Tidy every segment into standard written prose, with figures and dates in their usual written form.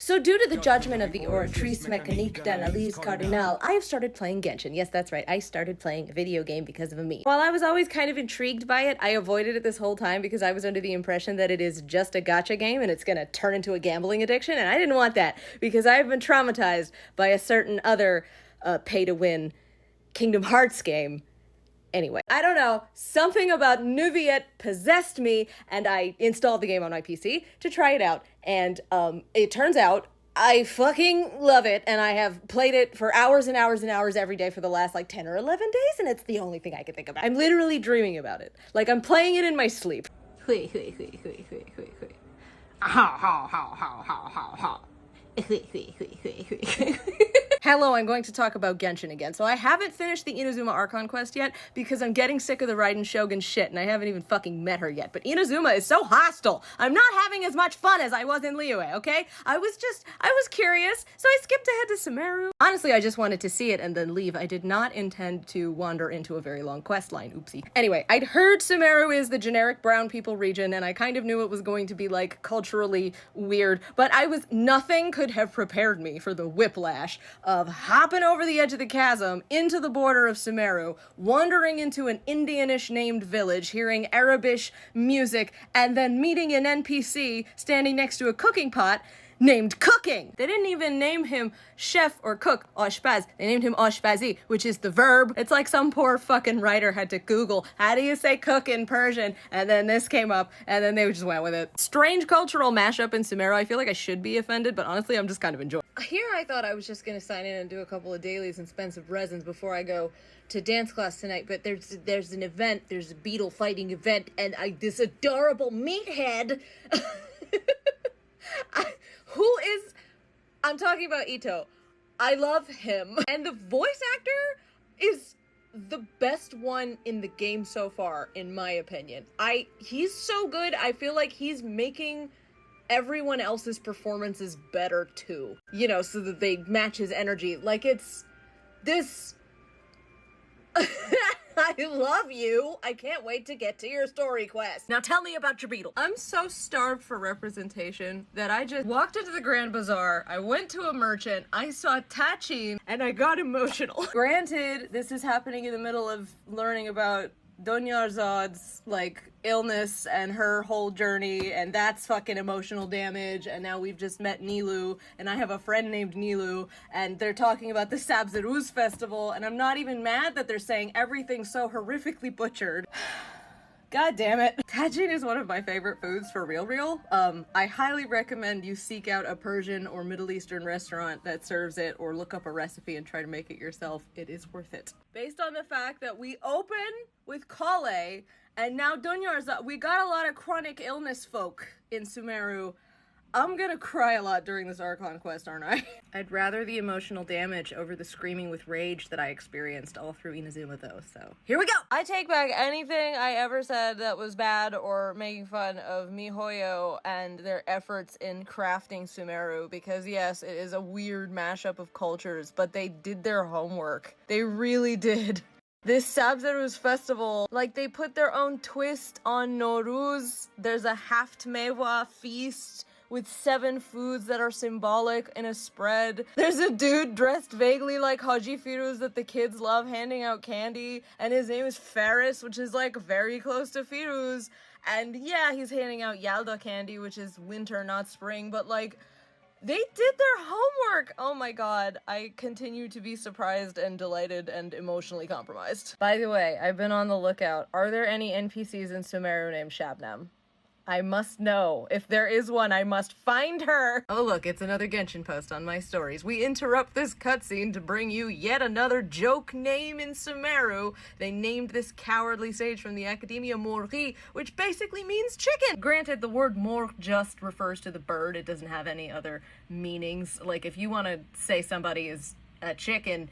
So due to the judgment of the oratrice mécanique d'analyse cardinale, I have started playing Genshin. Yes, that's right, I started playing a video game because of a meme. While I was always kind of intrigued by it, I avoided it this whole time because I was under the impression that it is just a gacha game and it's gonna turn into a gambling addiction, and I didn't want that because I've been traumatized by a certain other pay-to-win Kingdom Hearts game. Anyway, I don't know, something about Nuviet possessed me, and I installed the game on my PC to try it out, and it turns out I fucking love it, and I have played it for hours and hours and hours every day for the last, 10 or 11 days, and it's the only thing I can think about. I'm literally dreaming about it. Like, I'm playing it in my sleep. Hui, hui, hui, hui, hui, hui, hui. Ha, ha, ha, ha, ha, ha, ha. Hui, hui, hui, hui, hui, hui. Hello, I'm going to talk about Genshin again. So I haven't finished the Inazuma Archon quest yet because I'm getting sick of the Raiden Shogun shit and I haven't even fucking met her yet. But Inazuma is so hostile. I'm not having as much fun as I was in Liyue, okay? I was curious, so I skipped ahead to Sumeru. Honestly, I just wanted to see it and then leave. I did not intend to wander into a very long quest line, oopsie. Anyway, I'd heard Sumeru is the generic brown people region and I kind of knew it was going to be culturally weird, but nothing could have prepared me for the whiplash of hopping over the edge of the chasm into the border of Sumeru, wandering into an Indianish named village, hearing Arabish music, and then meeting an NPC standing next to a cooking pot named Cooking. They didn't even name him chef or cook, oshpaz. They named him oshpazi, which is the verb. It's like some poor fucking writer had to Google, how do you say cook in Persian? And then this came up, and then they just went with it. Strange cultural mashup in Sumeru. I feel like I should be offended, but honestly, I'm just kind of enjoying it. Here I thought I was just gonna sign in and do a couple of dailies and spend some resins before I go to dance class tonight, but there's an event, there's a beetle fighting event, and this adorable meathead I'm talking about Ito. I love him. And the voice actor is the best one in the game so far, in my opinion. He's so good, I feel like he's making everyone else's performances better too. So that they match his energy. It's this... I love you. I can't wait to get to your story quest. Now tell me about your beetle. I'm so starved for representation that I just walked into the Grand Bazaar, I went to a merchant, I saw Tachin, and I got emotional. Granted, this is happening in the middle of learning about Donyarzad's, illness and her whole journey, and that's fucking emotional damage, and now we've just met Nilu, and I have a friend named Nilu, and they're talking about the Sabzeruz festival, and I'm not even mad that they're saying everything's so horrifically butchered. God damn it. Tagine is one of my favorite foods for real. I highly recommend you seek out a Persian or Middle Eastern restaurant that serves it, or look up a recipe and try to make it yourself. It is worth it. Based on the fact that we open with Kale, and now Dunyarza, we got a lot of chronic illness folk in Sumeru. I'm gonna cry a lot during this Archon quest, aren't I? I'd rather the emotional damage over the screaming with rage that I experienced all through Inazuma, though, so here we go! I take back anything I ever said that was bad or making fun of MiHoYo and their efforts in crafting Sumeru, because yes, it is a weird mashup of cultures, but they did their homework. They really did. This Sabzeruz festival, they put their own twist on Nowruz. There's a Haftmewa feast with 7 foods that are symbolic in a spread. There's a dude dressed vaguely like Haji Firuz that the kids love handing out candy, and his name is Ferris, which is very close to Firuz. And yeah, he's handing out Yalda candy, which is winter, not spring, but they did their homework! Oh my god, I continue to be surprised and delighted and emotionally compromised. By the way, I've been on the lookout. Are there any NPCs in Sumeru named Shabnam? I must know. If there is one, I must find her! Oh look, it's another Genshin post on my stories. We interrupt this cutscene to bring you yet another joke name in Sumeru. They named this cowardly sage from the Academia Morri, which basically means chicken! Granted, the word mor just refers to the bird. It doesn't have any other meanings. If you want to say somebody is a chicken,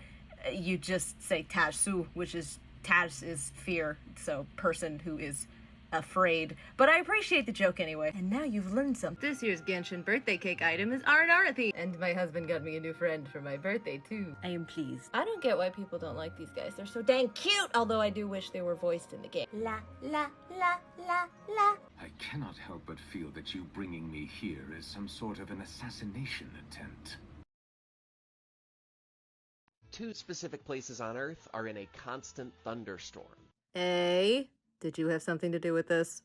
you just say Tajsu, which is, Taj is fear, so person who is afraid. But I appreciate the joke anyway. And now you've learned something. This year's Genshin birthday cake item is oratrice. And my husband got me a new friend for my birthday too. I am pleased. I don't get why people don't like these guys. They're so dang cute! Although I do wish they were voiced in the game. La, la, la, la, la. I cannot help but feel that you bringing me here is some sort of an assassination attempt. 2 specific places on Earth are in a constant thunderstorm. A, did you have something to do with this?